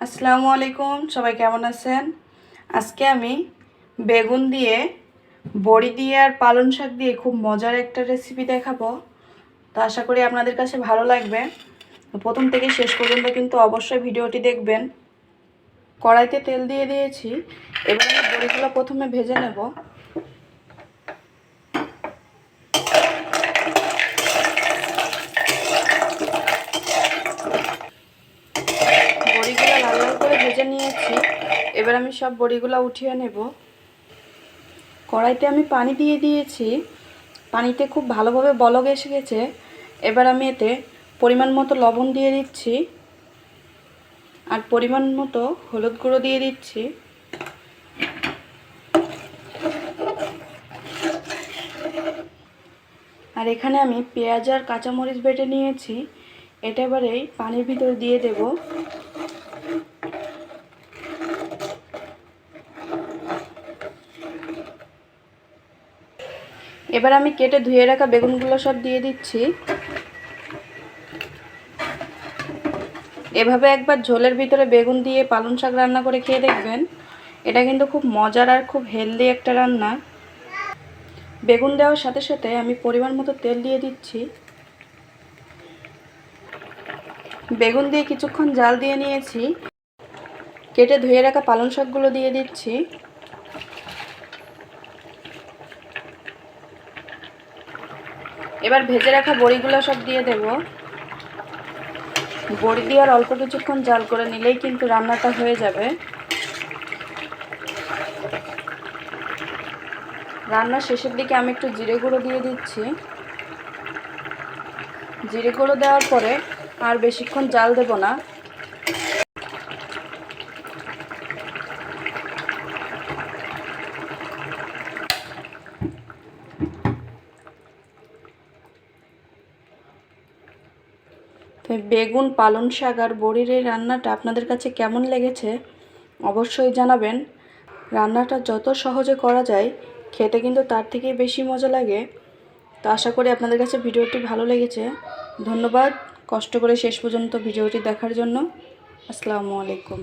আসসালামু আলাইকুম, সবাই কেমন আছেন? আজকে আমি বেগুন দিয়ে, বড়ি দিয়ে আর পালং শাক দিয়ে খুব মজার একটা রেসিপি দেখাবো। তো আশা করি আপনাদের কাছে ভালো লাগবে। প্রথম থেকে শেষ পর্যন্ত কিন্তু অবশ্যই ভিডিওটি দেখবেন। কড়াইতে তেল দিয়ে দিয়েছি। এবার আমি বড়িগুলো প্রথমে ভেজে নেব। বড়িগুলো লাল লাল করে ভেজে নিয়েছি। এবার আমি সব বড়িগুলো উঠিয়ে নেব। কড়াইতে আমি পানি দিয়ে দিয়েছি। পানিতে খুব ভালোভাবে বলক এসে গেছে। এবার আমি এতে পরিমাণ মতো লবণ দিয়ে দিচ্ছি আর পরিমাণ মতো হলুদ গুঁড়ো দিয়ে দিচ্ছি। আর এখানে আমি পেঁয়াজ আর কাঁচামরিচ বেটে নিয়েছি। এটা এবারে পানির ভিতরে দিয়ে দেব। এবার আমি কেটে ধুয়ে রাখা বেগুনগুলো সব দিয়ে দিচ্ছি। এভাবে একবার ঝোলের ভিতরে বেগুন দিয়ে পালং শাক রান্না করে খেয়ে দেখবেন। এটা কিন্তু খুব মজার আর খুব হেলদি একটা রান্না। বেগুন দেওয়ার সাথে সাথে আমি পরিমাণ মতো তেল দিয়ে দিচ্ছি। বেগুন দিয়ে কিছুক্ষণ জাল দিয়ে নিয়েছি। কেটে ধুয়ে রাখা পালং শাকগুলো দিয়ে দিচ্ছি। এবার ভেজে রাখা বড়িগুলো সব দিয়ে দেব। বড়ি দিয়ে আর অল্প কিছুক্ষণ জাল করে নিলেই কিন্তু রান্নাটা হয়ে যাবে। রান্নার শেষের দিকে আমি একটু জিরে গুঁড়ো দিয়ে দিচ্ছি। জিরে গুঁড়ো দেওয়ার পরে আর বেশিক্ষণ জাল দেব না। তো বেগুন, পালং শাক আর বড়ির এই রান্নাটা আপনাদের কাছে কেমন লেগেছে অবশ্যই জানাবেন। রান্নাটা যত সহজে করা যায় খেতে কিন্তু তার থেকে বেশি মজা লাগে। তো আশা করি আপনাদের কাছে ভিডিওটি ভালো লেগেছে। ধন্যবাদ কষ্ট করে শেষ পর্যন্ত ভিডিওটি দেখার জন্য। আসসালামু আলাইকুম।